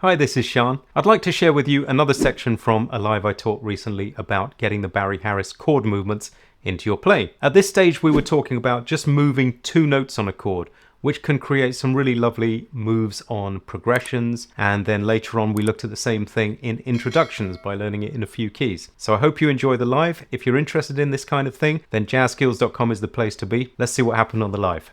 Hi, this is Sean. I'd like to share with you another section from a live I taught recently about getting the Barry Harris chord movements into your playing. At this stage, we were talking about just moving two notes on a chord, which can create some really lovely moves on progressions. And then later on, we looked at the same thing in introductions by learning it in a few keys. So I hope you enjoy the live. If you're interested in this kind of thing, then jazzskills.com is the place to be. Let's see what happened on the live.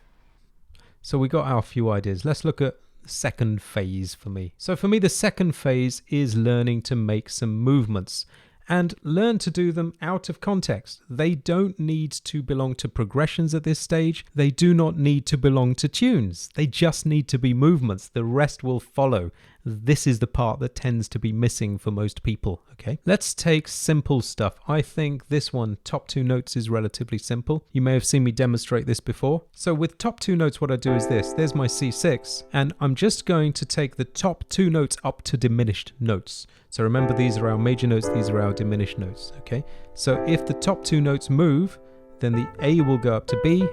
So we got our few ideas. Let's look at second phase for me. So for me, the second phase is learning to make some movements and learn to do them out of context. They don't need to belong to progressions at this stage. They do not need to belong to tunes. They just need to be movements. The rest will follow. This is the part that tends to be missing for most people. Okay, let's take simple stuff. I think this one, top two notes, is relatively simple. You may have seen me demonstrate this before. So with top two notes, what I do is this. There's my C6, and I'm just going to take the top two notes up to diminished notes. So remember, these are our major notes, these are our diminished notes. Okay, so if the top two notes move, then the A will go up to B,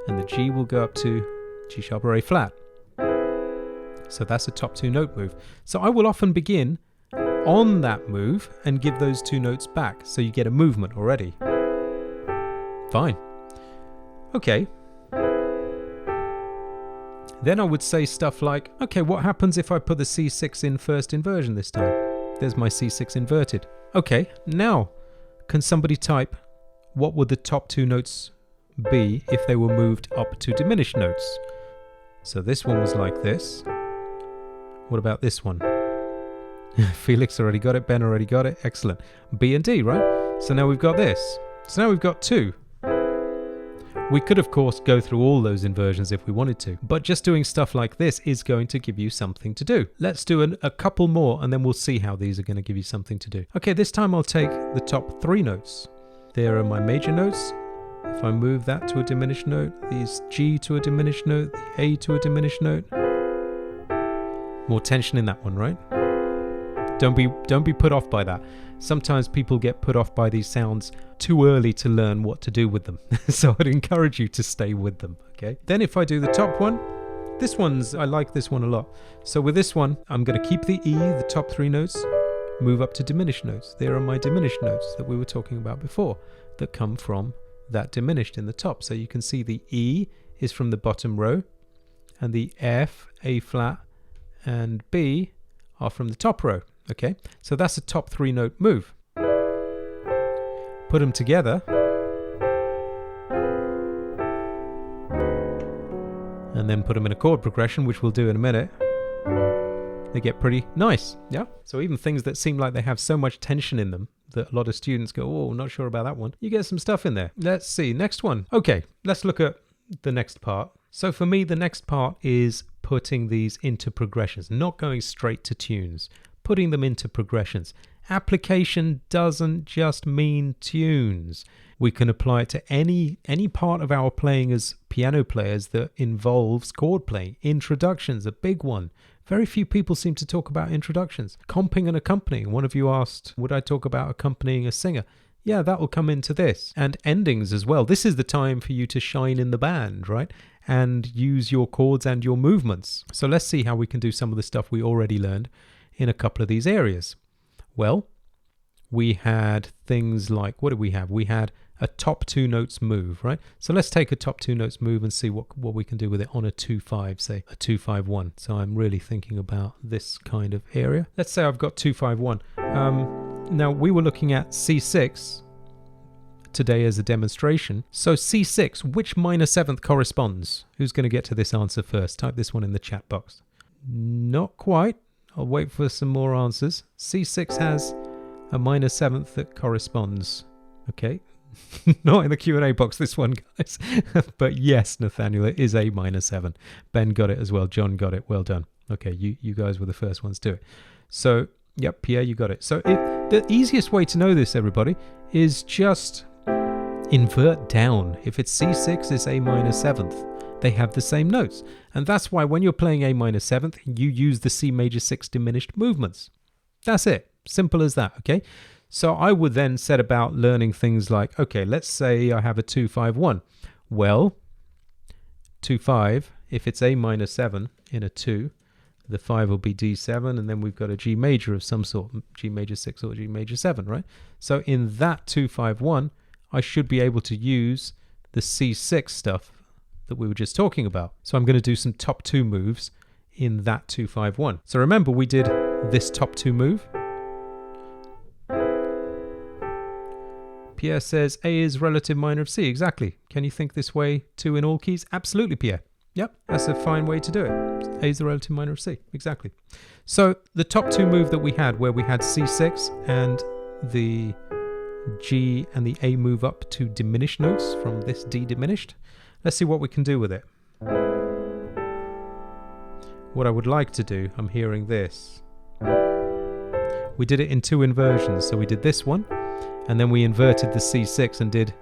and the G will go up to G sharp or A flat. So that's a top two note move. So I will often begin on that move and give those two notes back. So you get a movement already. Fine. Okay. Then I would say stuff like, okay, what happens if I put the C6 in first inversion this time? There's my C6 inverted. Okay, now can somebody type what would the top two notes be if they were moved up to diminished notes? So this one was like this. What about this one? Felix already got it. Ben already got it. Excellent. B and D, right? So now we've got this. So now we've got two. We could, of course, go through all those inversions if we wanted to, but just doing stuff like this is going to give you something to do. Let's do a couple more and then we'll see how these are going to give you something to do. Okay, this time I'll take the top three notes. There are my major notes. If I move that to a diminished note, these G to a diminished note, the A to a diminished note. More tension in that one, right? Don't be put off by that. Sometimes people get put off by these sounds too early to learn what to do with them. So I'd encourage you to stay with them, okay? Then if I do the top one, I like this one a lot. So with this one, I'm going to keep the E, the top three notes, move up to diminished notes. There are my diminished notes that we were talking about before that come from that diminished in the top. So you can see the E is from the bottom row and the F, A flat, and B are from the top row. Okay, so that's a top three note move. Put them together and then put them in a chord progression, which we'll do in a minute. They get pretty nice, yeah? So even things that seem like they have so much tension in them that a lot of students go, oh, not sure about that one. You get some stuff in there. Let's see, next one. Okay, let's look at the next part. So for me, the next part is putting these into progressions, not going straight to tunes, putting them into progressions. Application doesn't just mean tunes. We can apply it to any part of our playing as piano players that involves chord playing. Introductions, a big one. Very few people seem to talk about introductions. Comping and accompanying. One of you asked, would I talk about accompanying a singer? Yeah, that will come into this. And endings as well. This is the time for you to shine in the band, right? And use your chords and your movements. So let's see how we can do some of the stuff we already learned in a couple of these areas. Well, we had things like, what did we have? We had a top two notes move, right? So let's take a top two notes move and see what we can do with it on a 2-5, say a 2-5-1. So I'm really thinking about this kind of area. Let's say I've got 2-5-1. Now we were looking at C6 today as a demonstration. So C6, which minor seventh corresponds? Who's going to get to this answer first? Type this one in the chat box. Not quite. I'll wait for some more answers. C6 has a minor seventh that corresponds. Okay. Not in the Q&A box, this one, guys. But yes, Nathaniel, it is a minor 7. Ben got it as well. John got it. Well done. Okay, you guys were the first ones to it. So, yep, Pierre, you got it. So the easiest way to know this, everybody, is just invert down. If it's C6, it's A minor 7th. They have the same notes. And that's why when you're playing A minor 7th, you use the C major 6 diminished movements. That's it. Simple as that, okay? So I would then set about learning things like, okay, let's say I have a 2-5-1. Well, 2-5, if it's A minor 7 in a 2, The 5 will be D7, and then we've got a G major of some sort, G major 6 or G major 7, right? So in that 2-5-1, I should be able to use the C6 stuff that we were just talking about. So I'm going to do some top 2 moves in that 2-5-1. So remember, we did this top 2 move. Pierre says A is relative minor of C. Exactly. Can you think this way too in all keys? Absolutely, Pierre. Yep, that's a fine way to do it. A is the relative minor of C. Exactly. So the top 2 move that we had, where we had C6 and the G and the A move up to diminished notes from this D diminished. Let's see what we can do with it. What I would like to do, I'm hearing this. We did it in 2 inversions. So we did this one, and then we inverted the C6 and did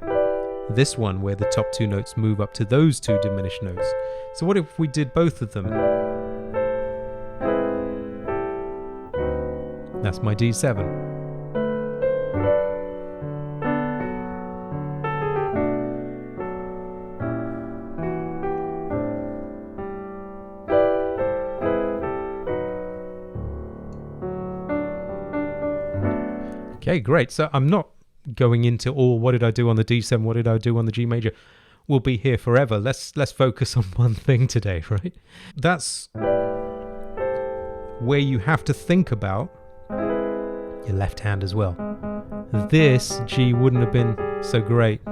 this one where the top 2 notes move up to those 2 diminished notes. So what if we did both of them? That's my D7. Okay, great. So I'm not going into all what did I do on the D7, what did I do on the G major. We'll be here forever. Let's focus on one thing today, right? That's where you have to think about your left hand as well. This G wouldn't have been so great.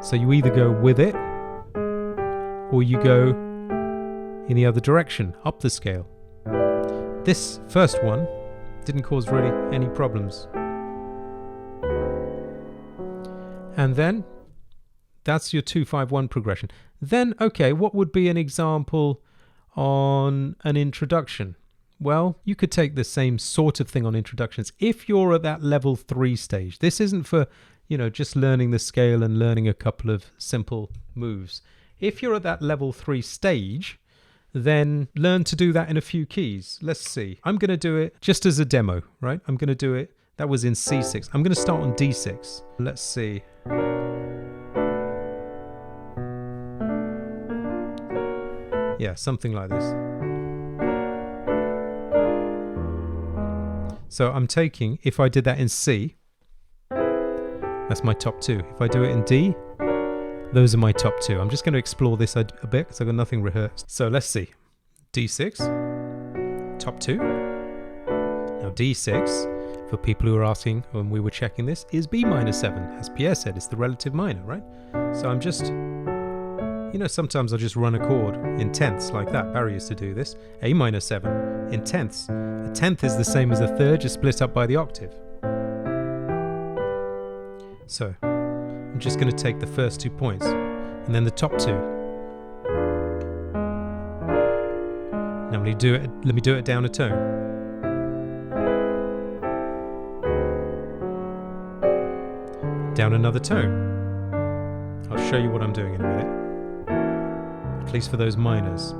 So you either go with it or you go in the other direction, up the scale. This first one didn't cause really any problems. And then that's your 2-5-1 progression. Then, okay, what would be an example on an introduction? Well, you could take the same sort of thing on introductions. If you're at that level 3 stage, this isn't for, just learning the scale and learning a couple of simple moves. If you're at that level 3 stage, then learn to do that in a few keys. Let's see. I'm going to do it just as a demo, right? I'm going to do it. That was in C6. I'm going to start on D6. Let's see. Yeah, something like this. So I'm taking, if I did that in C, that's my top 2. If I do it in D, those are my top 2. I'm just going to explore this a bit because I've got nothing rehearsed. So let's see. D6, top 2. Now D6, for people who are asking when we were checking this, is B minor 7. As Pierre said, it's the relative minor, right? So I'm just, sometimes I'll just run a chord in tenths like that. Barry used to do this. A minor 7 in tenths. A tenth is the same as a third, just split up by the octave. So I'm just going to take the first 2 points and then the top 2. Now let me do it down a tone. Down another tone. I'll show you what I'm doing in a minute. At least for those minors.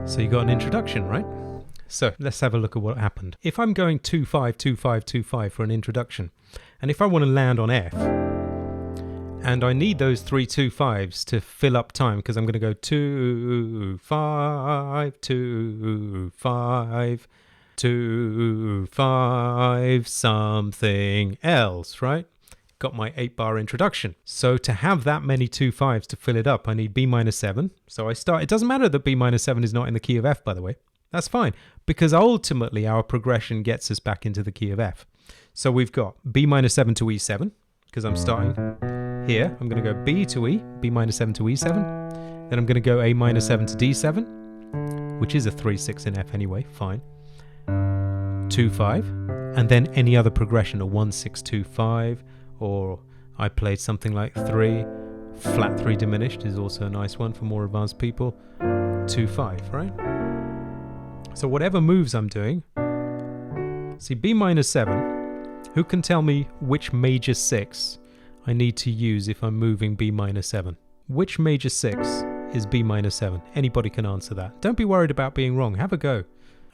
So you got an introduction, right? So let's have a look at what happened. If I'm going 2-5, 2-5, 2-5 for an introduction, and if I want to land on F, and I need those 3 2-5s to fill up time, because I'm going to go 2-5, 2-5, 2-5, something else, right? Got my 8-bar introduction. So to have that many 2-5s to fill it up, I need B minor 7. So I start. It doesn't matter that B minor 7 is not in the key of F, by the way. That's fine, because ultimately our progression gets us back into the key of F. So we've got B minor 7 to E7, because I'm starting here. I'm going to go B to E, B minor 7 to E7. Then I'm going to go A minor 7 to D7, which is a 3-6 in F anyway, fine. 2-5, and then any other progression, a 1-6-2-5, or I played something like 3, flat 3 diminished is also a nice one for more advanced people. 2-5, right? So whatever moves I'm doing, see B minor 7, who can tell me which major 6 I need to use if I'm moving B minor 7? Which major 6 is B minor 7? Anybody can answer that. Don't be worried about being wrong. Have a go.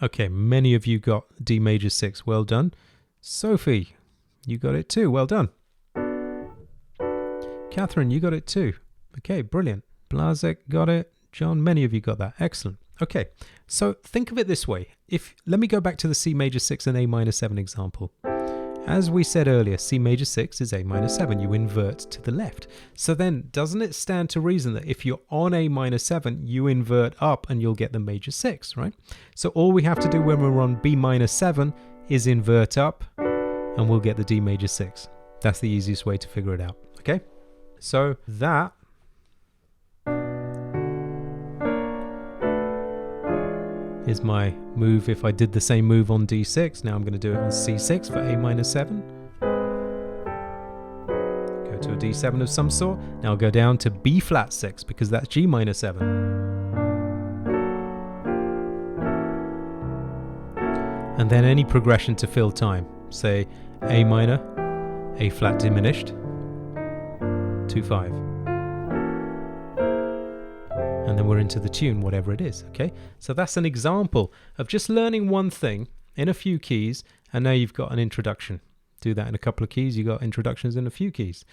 Okay, many of you got D major 6. Well done. Sophie, you got it too. Well done. Catherine, you got it too. Okay, brilliant. Blazek got it. John, many of you got that. Excellent. Okay, so think of it this way. Let me go back to the C major 6 and A minor 7 example. As we said earlier, C major 6 is A minor 7. You invert to the left. So then, doesn't it stand to reason that if you're on A minor 7, you invert up and you'll get the major 6, right? So all we have to do when we're on B minor 7 is invert up and we'll get the D major 6. That's the easiest way to figure it out, okay? So that is my move. If I did the same move on D6, now I'm going to do it on C6 for A minor 7. Go to a D7 of some sort. Now I'll go down to B flat 6 because that's G minor 7. And then any progression to fill time. Say A minor, A flat diminished, 2-5. And then we're into the tune, whatever it is, okay? So that's an example of just learning one thing in a few keys, and now you've got an introduction. Do that in a couple of keys, you've got introductions in a few keys.